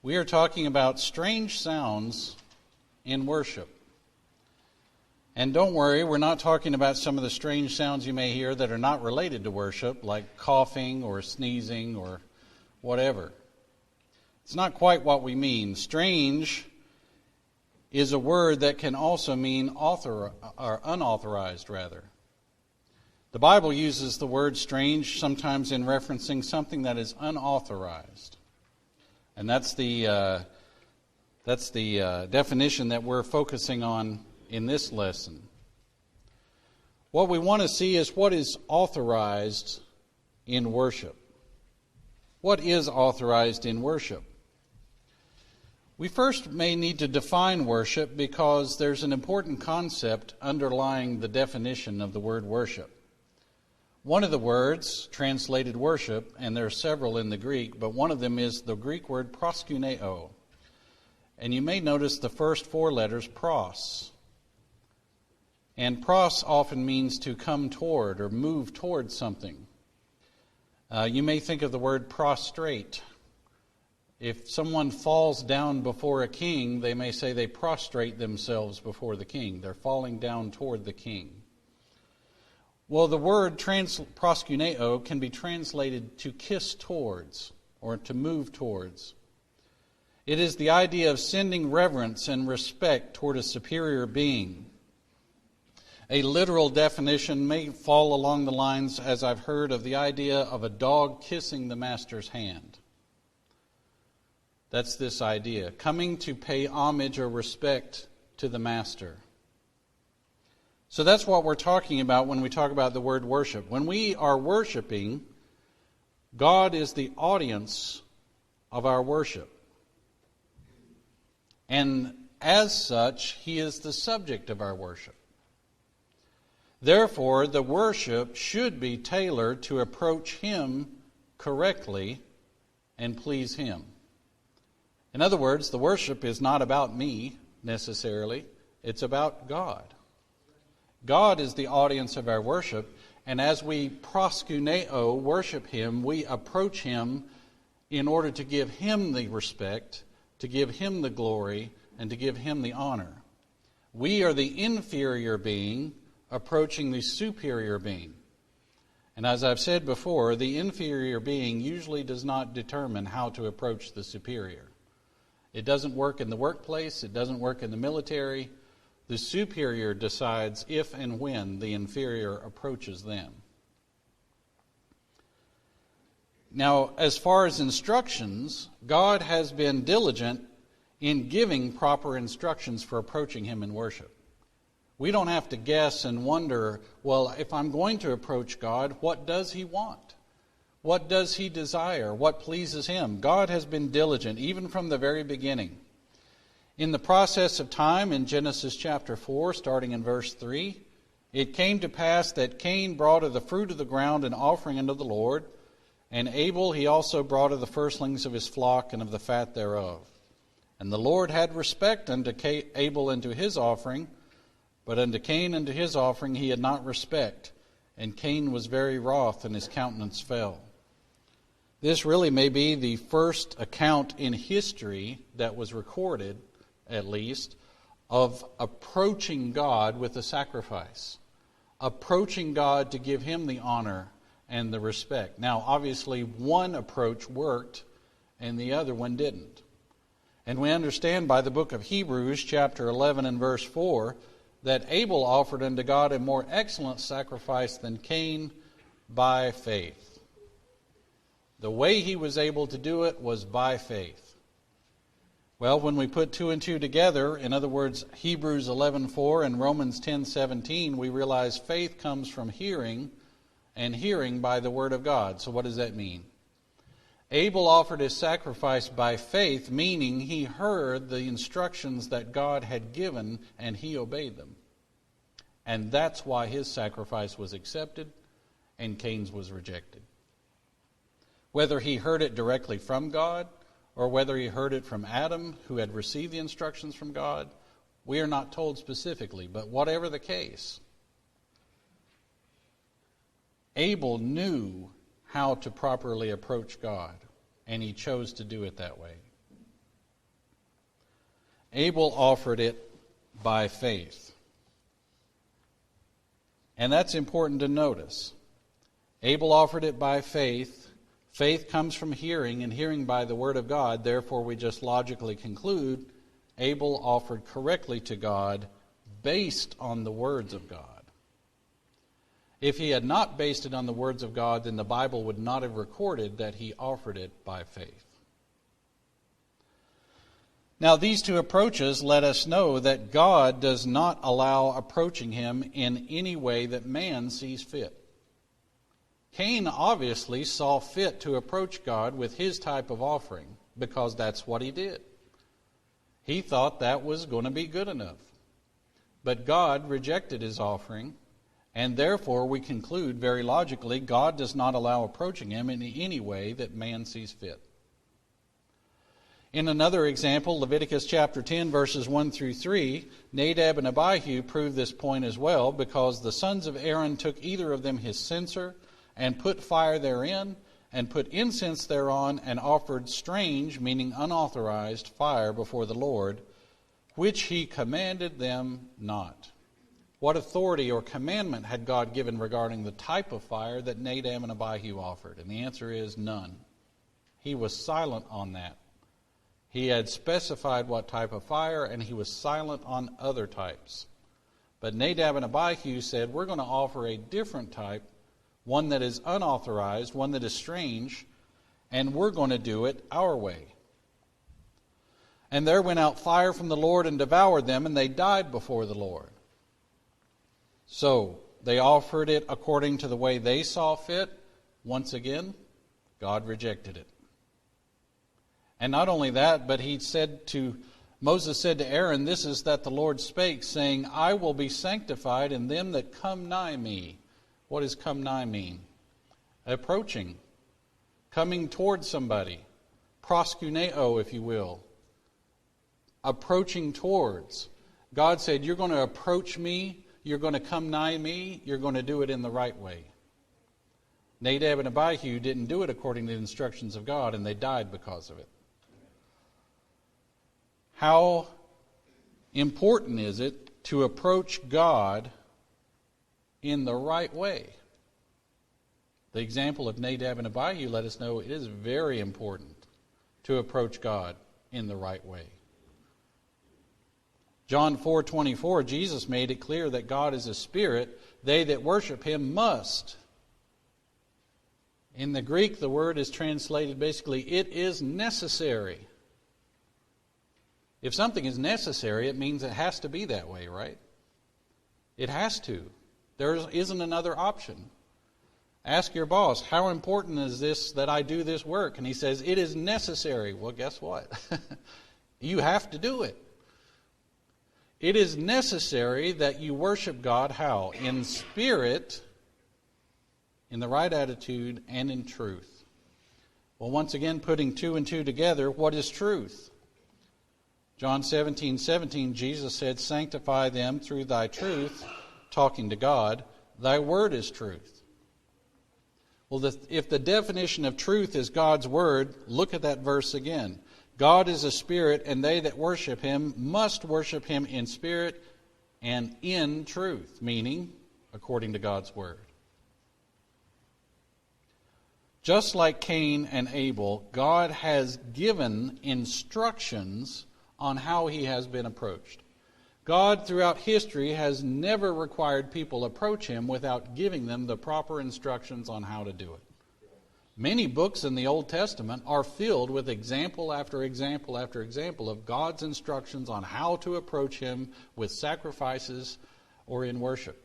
We are talking about strange sounds in worship. And don't worry, we're not talking about some of the strange sounds you may hear that are not related to worship, like coughing or sneezing or whatever. It's not quite what we mean. Strange is a word that can also mean unauthorized, rather. The Bible uses the word strange sometimes in referencing something that is unauthorized. And that's the definition that we're focusing on in this lesson. What we want to see is what is authorized in worship. What is authorized in worship? We first may need to define worship because there's an important concept underlying the definition of the word worship. One of the words translated worship, and there are several in the Greek, but one of them is the Greek word proskuneo. And you may notice the first four letters, pros. And pros often means to come toward or move toward something. You may think of the word prostrate. If someone falls down before a king, they may say they prostrate themselves before the king. They're falling down toward the king. Well, the word proskuneo can be translated to kiss towards or to move towards. It is the idea of sending reverence and respect toward a superior being. A literal definition may fall along the lines, as I've heard, of the idea of a dog kissing the master's hand. That's this idea, coming to pay homage or respect to the master. So that's what we're talking about when we talk about the word worship. When we are worshiping, God is the audience of our worship. And as such, He is the subject of our worship. Therefore, the worship should be tailored to approach Him correctly and please Him. In other words, the worship is not about me necessarily. It's about God. God is the audience of our worship, and as we proskuneo, worship Him, we approach Him in order to give Him the respect, to give Him the glory, and to give Him the honor. We are the inferior being approaching the superior being. And as I've said before, the inferior being usually does not determine how to approach the superior. It doesn't work in the workplace, it doesn't work in the military. The superior decides if and when the inferior approaches them. Now, as far as instructions, God has been diligent in giving proper instructions for approaching Him in worship. We don't have to guess and wonder, well, if I'm going to approach God, what does He want? What does He desire? What pleases Him? God has been diligent, even from the very beginning. In the process of time, in Genesis chapter 4, starting in verse 3, it came to pass that Cain brought of the fruit of the ground an offering unto the Lord, and Abel he also brought of the firstlings of his flock and of the fat thereof. And the Lord had respect unto Abel and to his offering, but unto Cain and to his offering he had not respect, and Cain was very wroth, and his countenance fell. This really may be the first account in history that was recorded, at least, of approaching God with a sacrifice. Approaching God to give Him the honor and the respect. Now, obviously, one approach worked and the other one didn't. And we understand by the book of Hebrews, chapter 11 and verse 4, that Abel offered unto God a more excellent sacrifice than Cain by faith. The way he was able to do it was by faith. Well, when we put two and two together, in other words, Hebrews 11:4 and Romans 10:17, we realize faith comes from hearing, and hearing by the Word of God. So what does that mean? Abel offered his sacrifice by faith, meaning he heard the instructions that God had given, and he obeyed them. And that's why his sacrifice was accepted, and Cain's was rejected. Whether he heard it directly from God, or whether he heard it from Adam, who had received the instructions from God, we are not told specifically. But whatever the case, Abel knew how to properly approach God, and he chose to do it that way. Abel offered it by faith. And that's important to notice. Abel offered it by faith. Faith comes from hearing, and hearing by the word of God. Therefore, we just logically conclude Abel offered correctly to God based on the words of God. If he had not based it on the words of God, then the Bible would not have recorded that he offered it by faith. Now, these two approaches let us know that God does not allow approaching him in any way that man sees fit. Cain obviously saw fit to approach God with his type of offering because that's what he did. He thought that was going to be good enough. But God rejected his offering, and therefore we conclude very logically God does not allow approaching him in any way that man sees fit. In another example, Leviticus chapter 10, verses 1 through 3, Nadab and Abihu prove this point as well, because the sons of Aaron took either of them his censer, and put fire therein, and put incense thereon, and offered strange, meaning unauthorized, fire before the Lord, which he commanded them not. What authority or commandment had God given regarding the type of fire that Nadab and Abihu offered? And the answer is none. He was silent on that. He had specified what type of fire, and he was silent on other types. But Nadab and Abihu said, we're going to offer a different type, one that is unauthorized, one that is strange, and we're going to do it our way. And there went out fire from the Lord and devoured them, and they died before the Lord. So they offered it according to the way they saw fit. Once again, God rejected it. And not only that, but Moses said to Aaron, this is that the Lord spake, saying, I will be sanctified in them that come nigh me. What does come nigh mean? Approaching. Coming towards somebody. Proskuneo, if you will. Approaching towards. God said, you're going to approach me, you're going to come nigh me, you're going to do it in the right way. Nadab and Abihu didn't do it according to the instructions of God, and they died because of it. How important is it to approach God in the right way? The example of Nadab and Abihu let us know it is very important to approach God in the right way. John 4:24, Jesus made it clear that God is a spirit. They that worship him must. In the Greek, the word is translated basically, it is necessary. If something is necessary, it means it has to be that way, right? It has to. There isn't another option. Ask your boss, how important is this that I do this work? And he says, it is necessary. Well, guess what? You have to do it. It is necessary that you worship God how? In spirit, in the right attitude, and in truth. Well, once again, putting two and two together, what is truth? John 17:17, Jesus said, sanctify them through thy truth, talking to God. Thy word is truth. Well, if the definition of truth is God's word, look at that verse again. God is a spirit, and they that worship him must worship him in spirit and in truth, meaning according to God's word. Just like Cain and Abel, God has given instructions on how he has been approached. God, throughout history, has never required people approach him without giving them the proper instructions on how to do it. Many books in the Old Testament are filled with example after example after example of God's instructions on how to approach him with sacrifices or in worship.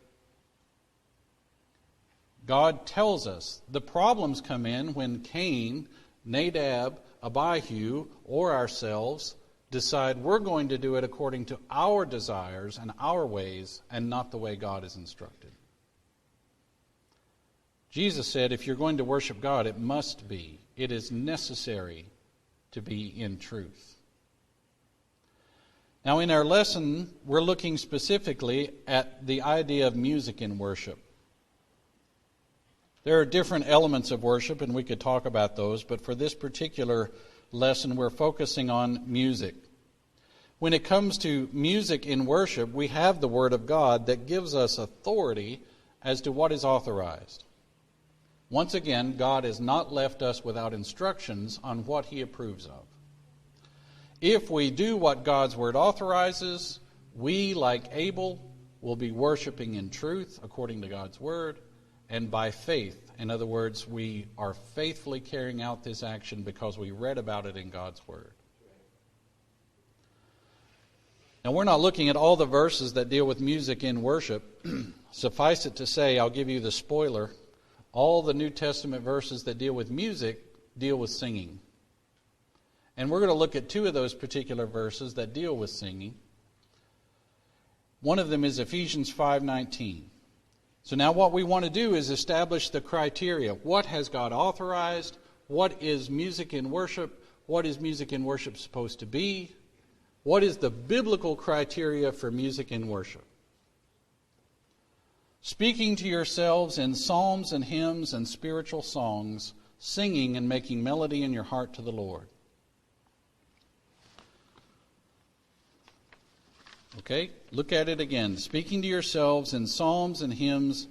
God tells us the problems come in when Cain, Nadab, Abihu, or ourselves decide we're going to do it according to our desires and our ways and not the way God is instructed. Jesus said if you're going to worship God, it must be. It is necessary to be in truth. Now in our lesson, we're looking specifically at the idea of music in worship. There are different elements of worship, and we could talk about those, but for this particular lesson, we're focusing on music. When it comes to music in worship, we have the Word of God that gives us authority as to what is authorized. Once again, God has not left us without instructions on what He approves of. If we do what God's Word authorizes, we, like Abel, will be worshiping in truth according to God's Word and by faith. In other words, we are faithfully carrying out this action because we read about it in God's Word. Now, we're not looking at all the verses that deal with music in worship. Suffice it to say, I'll give you the spoiler. All the New Testament verses that deal with music deal with singing. And we're going to look at two of those particular verses that deal with singing. One of them is Ephesians 5:19. So now what we want to do is establish the criteria. What has God authorized? What is music in worship? What is music in worship supposed to be? What is the biblical criteria for music in worship? Speaking to yourselves in psalms and hymns and spiritual songs, singing and making melody in your heart to the Lord. Okay, look at it again. Speaking to yourselves in psalms and hymns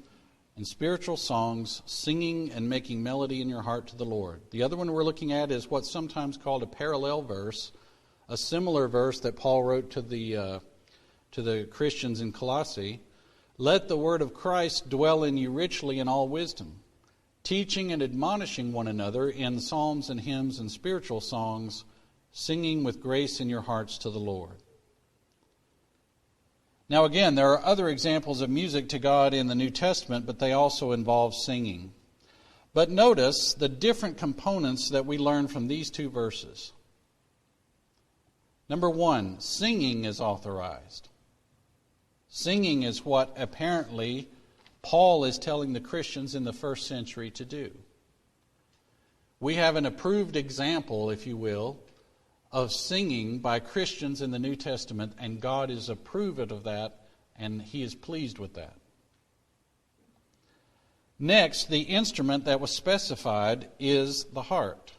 and spiritual songs, singing and making melody in your heart to the Lord. The other one we're looking at is what's sometimes called a parallel verse, a similar verse that Paul wrote to the Christians in Colossae. Let the word of Christ dwell in you richly in all wisdom, teaching and admonishing one another in psalms and hymns and spiritual songs, singing with grace in your hearts to the Lord. Now again, there are other examples of music to God in the New Testament, but they also involve singing. But notice the different components that we learn from these two verses. Number one, singing is authorized. Singing is what apparently Paul is telling the Christians in the first century to do. We have an approved example, if you will, of singing by Christians in the New Testament, and God is approved of that, and He is pleased with that. Next, the instrument that was specified is the heart.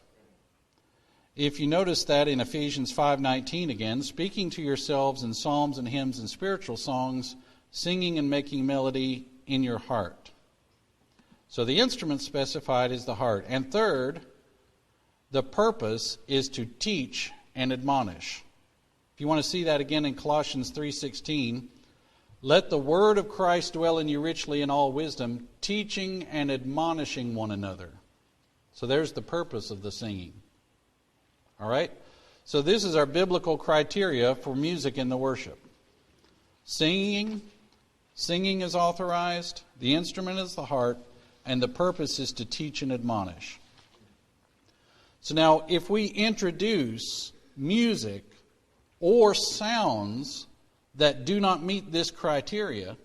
If you notice that in Ephesians 5:19 again, speaking to yourselves in psalms and hymns and spiritual songs, singing and making melody in your heart. So the instrument specified is the heart. And third, the purpose is to teach and admonish. If you want to see that again in Colossians 3:16, let the word of Christ dwell in you richly in all wisdom, teaching and admonishing one another. So there's the purpose of the singing. All right? So this is our biblical criteria for music in the worship. Singing is authorized, the instrument is the heart, and the purpose is to teach and admonish. So now, if we introduce music or sounds that do not meet this criteria,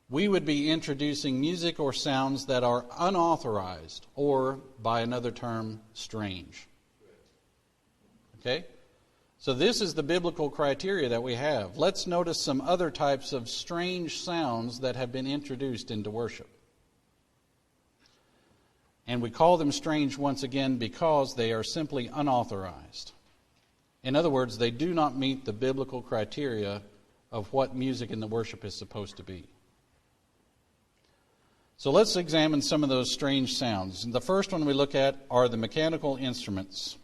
we would be introducing music or sounds that are unauthorized, or, by another term, strange. Okay? So this is the biblical criteria that we have. Let's notice some other types of strange sounds that have been introduced into worship. And we call them strange once again because they are simply unauthorized. In other words, they do not meet the biblical criteria of what music in the worship is supposed to be. So let's examine some of those strange sounds. The first one we look at are the mechanical instruments.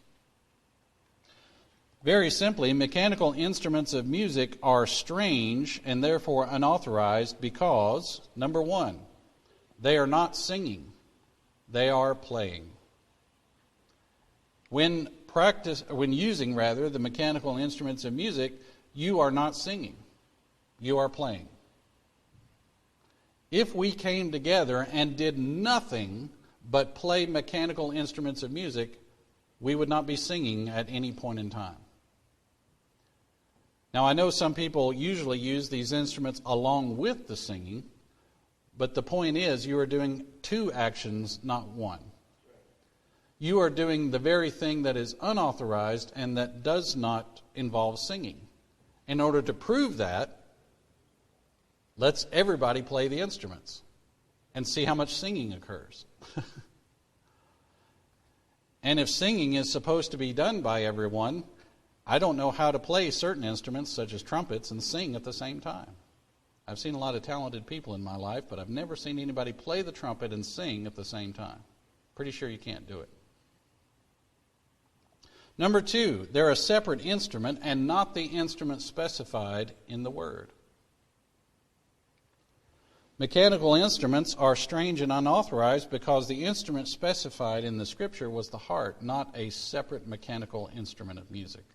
Very simply, mechanical instruments of music are strange and therefore unauthorized because, number one, they are not singing. They are playing. When using the mechanical instruments of music, you are not singing. You are playing. If we came together and did nothing but play mechanical instruments of music, we would not be singing at any point in time. Now, I know some people usually use these instruments along with the singing, but the point is you are doing two actions, not one. You are doing the very thing that is unauthorized and that does not involve singing. In order to prove that, let's everybody play the instruments and see how much singing occurs. And if singing is supposed to be done by everyone, I don't know how to play certain instruments, such as trumpets, and sing at the same time. I've seen a lot of talented people in my life, but I've never seen anybody play the trumpet and sing at the same time. Pretty sure you can't do it. Number 2, they're a separate instrument and not the instrument specified in the Word. Mechanical instruments are strange and unauthorized because the instrument specified in the Scripture was the heart, not a separate mechanical instrument of music.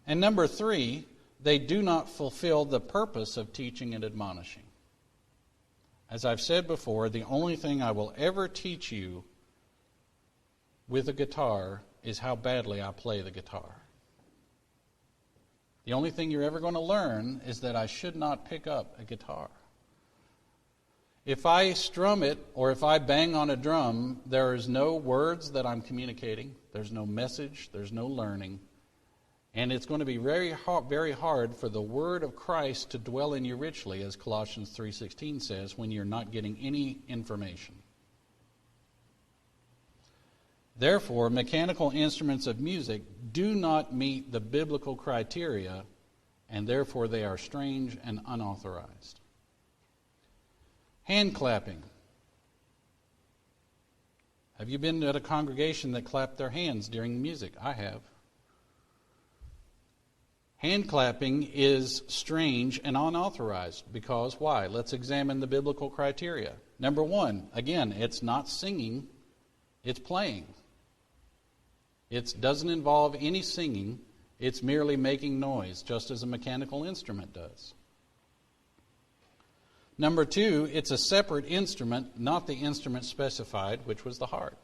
And number 3, they do not fulfill the purpose of teaching and admonishing. As I've said before, the only thing I will ever teach you with a guitar is how badly I play the guitar. The only thing you're ever going to learn is that I should not pick up a guitar. If I strum it or if I bang on a drum, there is no words that I'm communicating. There's no message. There's no learning. And it's going to be very hard for the word of Christ to dwell in you richly, as Colossians 3:16 says, when you're not getting any information. Therefore, mechanical instruments of music do not meet the biblical criteria, and therefore they are strange and unauthorized. Hand clapping. Have you been at a congregation that clapped their hands during music? I have. Hand clapping is strange and unauthorized because why? Let's examine the biblical criteria. Number 1, again, it's not singing, it's playing. It doesn't involve any singing, it's merely making noise, just as a mechanical instrument does. Number 2, it's a separate instrument, not the instrument specified, which was the heart.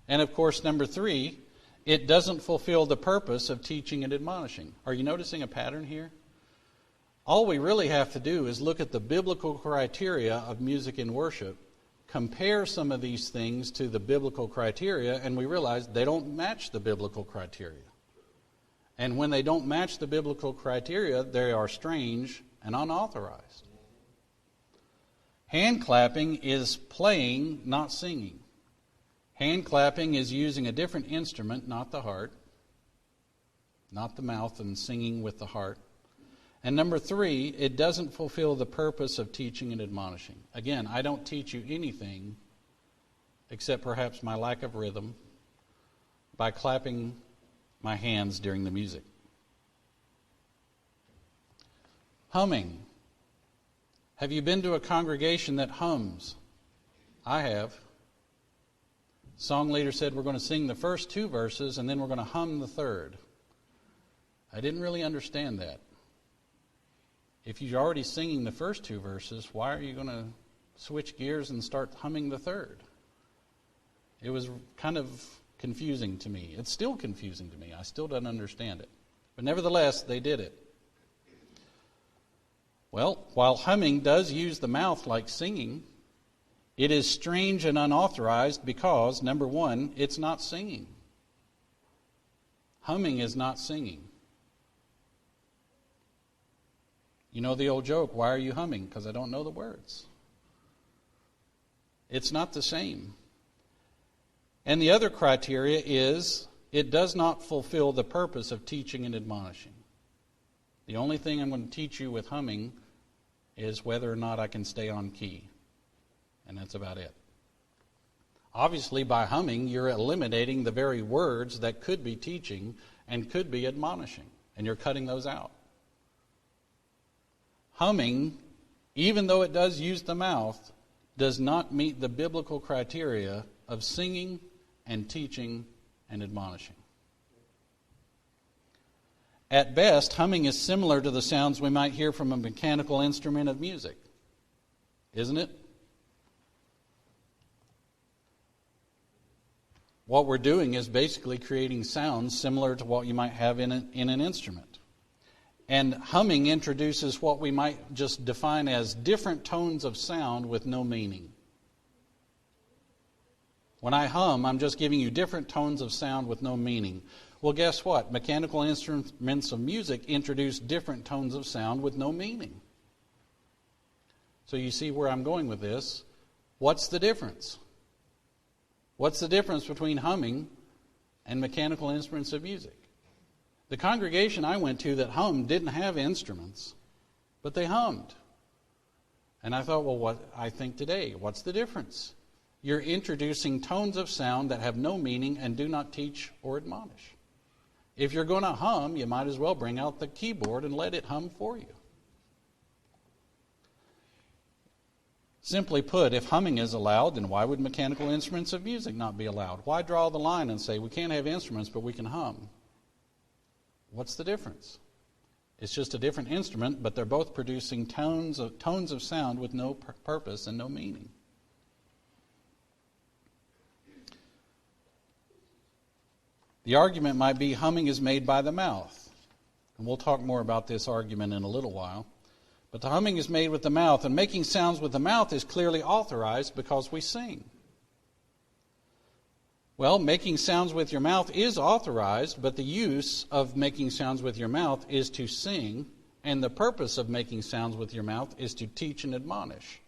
And of course, number 3, it doesn't fulfill the purpose of teaching and admonishing. Are you noticing a pattern here? All we really have to do is look at the biblical criteria of music and worship, compare some of these things to the biblical criteria, and we realize they don't match the biblical criteria. And when they don't match the biblical criteria, they are strange and unauthorized. Hand clapping is playing, not singing. Hand clapping is using a different instrument, not the heart, not the mouth and singing with the heart. And number 3, it doesn't fulfill the purpose of teaching and admonishing. Again, I don't teach you anything except perhaps my lack of rhythm by clapping my hands during the music. Humming. Have you been to a congregation that hums? I have. Song leader said we're going to sing the first 2 verses and then we're going to hum the third. I didn't really understand that. If you're already singing the first 2 verses, why are you going to switch gears and start humming the third? It was kind of confusing to me. It's still confusing to me. I still don't understand it. But nevertheless, they did it. Well, while humming does use the mouth like singing, it is strange and unauthorized because, number 1, it's not singing. Humming is not singing. You know the old joke, why are you humming? Because I don't know the words. It's not the same. And the other criteria is it does not fulfill the purpose of teaching and admonishing. The only thing I'm going to teach you with humming is whether or not I can stay on key. And that's about it. Obviously, by humming, you're eliminating the very words that could be teaching and could be admonishing, and you're cutting those out. Humming, even though it does use the mouth, does not meet the biblical criteria of singing and teaching and admonishing. At best, humming is similar to the sounds we might hear from a mechanical instrument of music, isn't it? What we're doing is basically creating sounds similar to what you might have in an instrument. And humming introduces what we might just define as different tones of sound with no meaning. When I hum, I'm just giving you different tones of sound with no meaning. Well, guess what? Mechanical instruments of music introduce different tones of sound with no meaning. So you see where I'm going with this. What's the difference? What's the difference between humming and mechanical instruments of music. The congregation I went to that hummed didn't have instruments, but they hummed. And I thought, well, what I think today, what's the difference? You're introducing tones of sound that have no meaning and do not teach or admonish. If you're going to hum, you might as well bring out the keyboard and let it hum for you. Simply put, if humming is allowed, then why would mechanical instruments of music not be allowed? Why draw the line and say we can't have instruments, but we can hum? What's the difference? It's just a different instrument, but they're both producing tones of sound with no purpose and no meaning. The argument might be humming is made by the mouth. And we'll talk more about this argument in a little while. But the humming is made with the mouth, and making sounds with the mouth is clearly authorized because we sing. Well, making sounds with your mouth is authorized, but the use of making sounds with your mouth is to sing, and the purpose of making sounds with your mouth is to teach and admonish.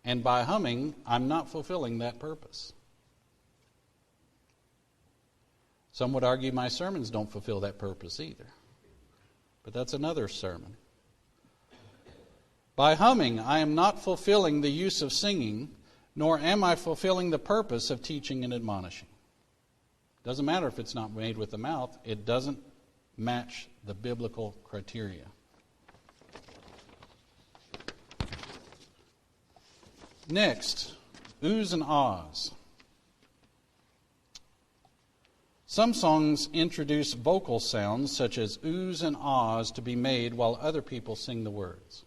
And by humming, I'm not fulfilling that purpose. Some would argue my sermons don't fulfill that purpose either. But that's another sermon. By humming, I am not fulfilling the use of singing, nor am I fulfilling the purpose of teaching and admonishing. Doesn't matter if it's not made with the mouth, it doesn't match the biblical criteria. Next, oohs and ahs. Some songs introduce vocal sounds such as oohs and ahs to be made while other people sing the words.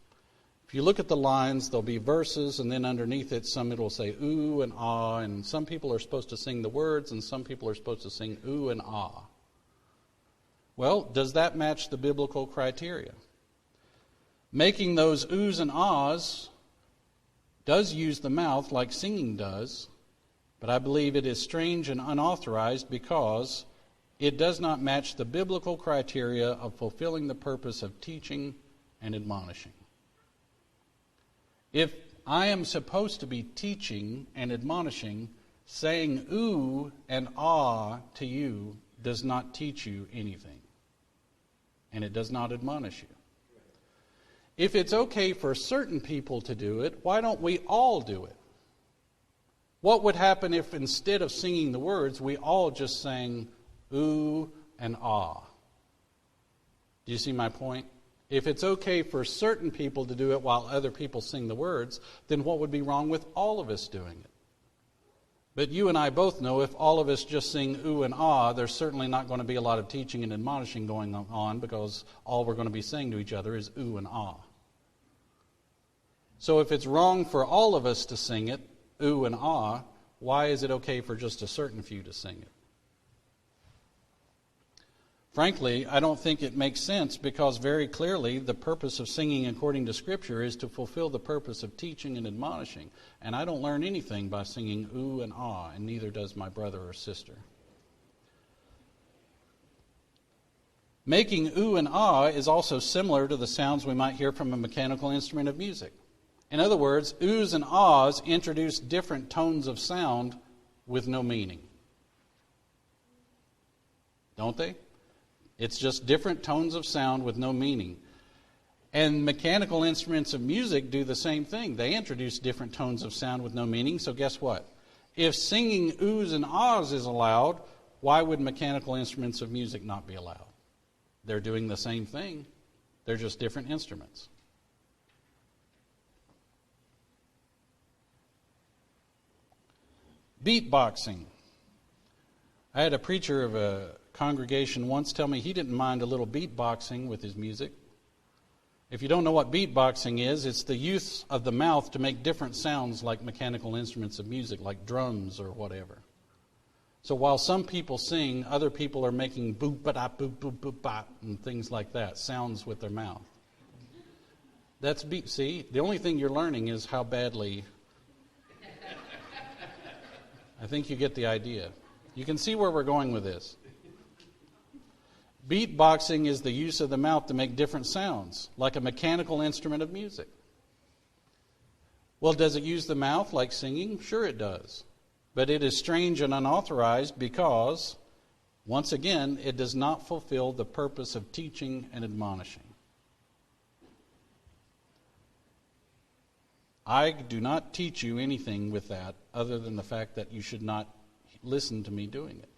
If you look at the lines, there'll be verses, and then underneath it, some it will say ooh and ah, and some people are supposed to sing the words, and some people are supposed to sing ooh and ah. Well, does that match the biblical criteria? Making those oohs and ahs does use the mouth like singing does, but I believe it is strange and unauthorized because it does not match the biblical criteria of fulfilling the purpose of teaching and admonishing. If I am supposed to be teaching and admonishing, saying ooh and ah to you does not teach you anything. And it does not admonish you. If it's okay for certain people to do it, why don't we all do it? What would happen if instead of singing the words, we all just sang ooh and ah? Do you see my point? If it's okay for certain people to do it while other people sing the words, then what would be wrong with all of us doing it? But you and I both know if all of us just sing ooh and ah, there's certainly not going to be a lot of teaching and admonishing going on because all we're going to be saying to each other is ooh and ah. So if it's wrong for all of us to sing it, ooh and ah, why is it okay for just a certain few to sing it? Frankly, I don't think it makes sense because very clearly the purpose of singing according to Scripture is to fulfill the purpose of teaching and admonishing. And I don't learn anything by singing ooh and ah, and neither does my brother or sister. Making ooh and ah is also similar to the sounds we might hear from a mechanical instrument of music. In other words, oohs and ahs introduce different tones of sound with no meaning. Don't they? It's just different tones of sound with no meaning. And mechanical instruments of music do the same thing. They introduce different tones of sound with no meaning. So guess what? If singing oohs and ahs is allowed, why would mechanical instruments of music not be allowed? They're doing the same thing. They're just different instruments. Beatboxing. I had a preacher of a congregation once tell me he didn't mind a little beatboxing with his music. If you don't know what beatboxing is, it's the use of the mouth to make different sounds like mechanical instruments of music, like drums or whatever. So while some people sing, other people are making boop-ba-da, boop-boop-boop-bop, and things like that, sounds with their mouth. That's beat. See, the only thing you're learning is how badly... I think you get the idea. You can see where we're going with this. Beatboxing is the use of the mouth to make different sounds, like a mechanical instrument of music. Well, does it use the mouth like singing? Sure it does. But it is strange and unauthorized because Once again, it does not fulfill the purpose of teaching and admonishing. I do not teach you anything with that other than the fact that you should not listen to me doing it.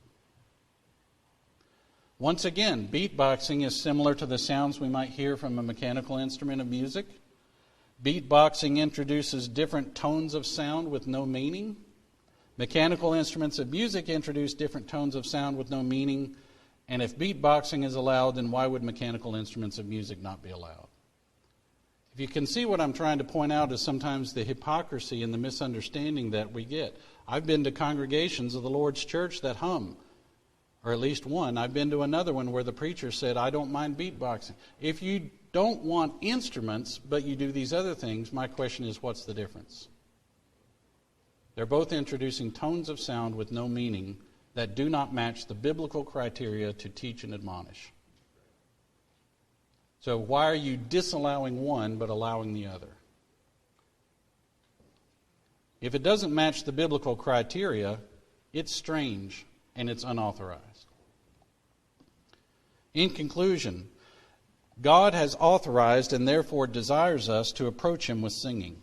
Once again, beatboxing is similar to the sounds we might hear from a mechanical instrument of music. Beatboxing introduces different tones of sound with no meaning. Mechanical instruments of music introduce different tones of sound with no meaning. And if beatboxing is allowed, then why would mechanical instruments of music not be allowed? If you can see what I'm trying to point out is sometimes the hypocrisy and the misunderstanding that we get. I've been to congregations of the Lord's church that hum, or at least one. I've been to another one where the preacher said, I don't mind beatboxing. If you don't want instruments, but you do these other things, my question is, what's the difference? They're both introducing tones of sound with no meaning that do not match the biblical criteria to teach and admonish. So why are you disallowing one but allowing the other? If it doesn't match the biblical criteria, it's strange and it's unauthorized. In conclusion, God has authorized and therefore desires us to approach Him with singing.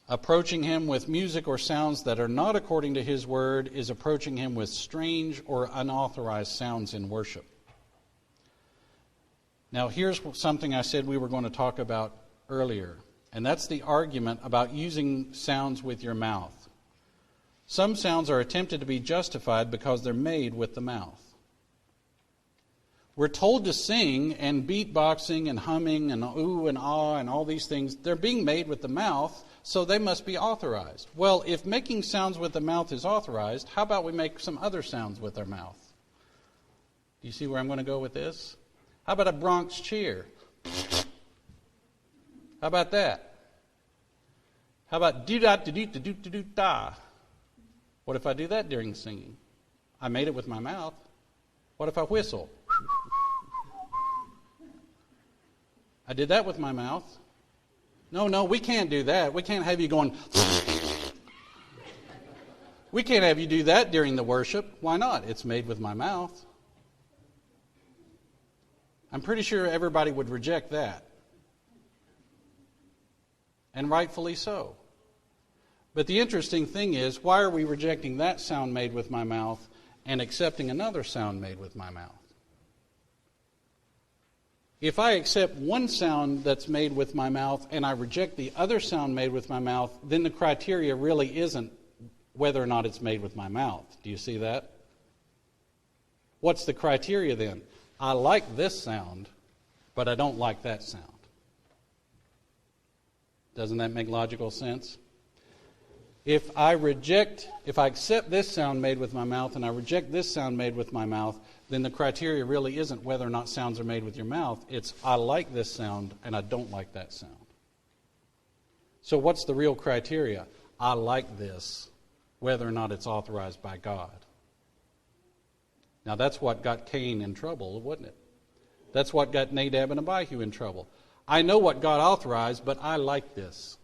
Approaching Him with music or sounds that are not according to His Word is approaching Him with strange or unauthorized sounds in worship. Now, here's something I said we were going to talk about earlier, and that's the argument about using sounds with your mouth. Some sounds are attempted to be justified because they're made with the mouth. We're told to sing, and beatboxing and humming and ooh and ah and all these things, they're being made with the mouth, so they must be authorized. Well, if making sounds with the mouth is authorized, how about we make some other sounds with our mouth? Do you see where I'm going to go with this? How about a Bronx cheer? How about that? How about do-da-do-do-do-do-do-da? What if I do that during singing? I made it with my mouth. What if I whistle? I did that with my mouth. No, we can't do that. We can't have you going... We can't have you do that during the worship. Why not? It's made with my mouth. I'm pretty sure everybody would reject that. And rightfully so. But the interesting thing is, why are we rejecting that sound made with my mouth and accepting another sound made with my mouth? If I accept one sound that's made with my mouth and I reject the other sound made with my mouth, then the criteria really isn't whether or not it's made with my mouth. Do you see that? What's the criteria then? I like this sound, but I don't like that sound. Doesn't that make logical sense? If I accept this sound made with my mouth and I reject this sound made with my mouth, then the criteria really isn't whether or not sounds are made with your mouth. It's I like this sound and I don't like that sound. So what's the real criteria? I like this, whether or not it's authorized by God. Now that's what got Cain in trouble, wasn't it? That's what got Nadab and Abihu in trouble. I know what God authorized, but I like this.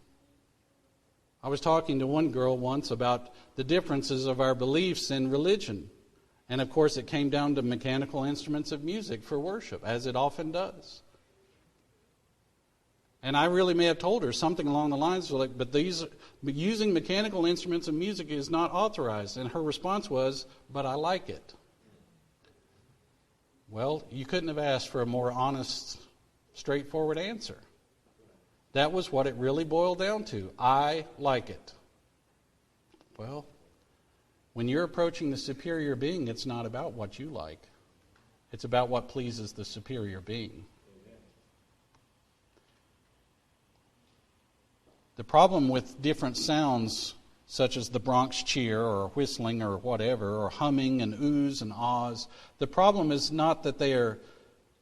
I was talking to one girl once about the differences of our beliefs in religion. And of course it came down to mechanical instruments of music for worship, as it often does. And I really may have told her something along the lines of like, but using mechanical instruments of music is not authorized. And her response was, but I like it. Well, you couldn't have asked for a more honest, straightforward answer. That was what it really boiled down to. I like it. Well, when you're approaching the superior being, it's not about what you like. It's about what pleases the superior being. The problem with different sounds, such as the Bronx cheer or whistling or whatever, or humming and oohs and ahs, the problem is not that they are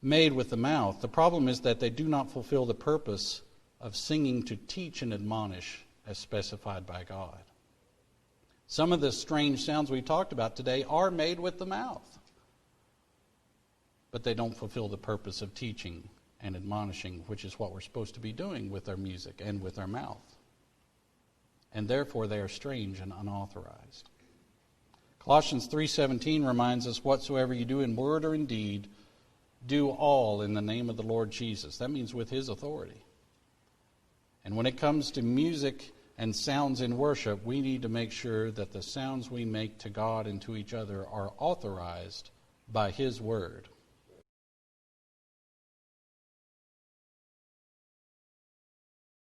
made with the mouth. The problem is that they do not fulfill the purpose of singing to teach and admonish as specified by God. Some of the strange sounds we talked about today are made with the mouth, but they don't fulfill the purpose of teaching and admonishing, which is what we're supposed to be doing with our music and with our mouth. And therefore they are strange and unauthorized. Colossians 3:17 reminds us, whatsoever you do in word or in deed, do all in the name of the Lord Jesus. That means with his authority. And when it comes to music and sounds in worship, we need to make sure that the sounds we make to God and to each other are authorized by his word.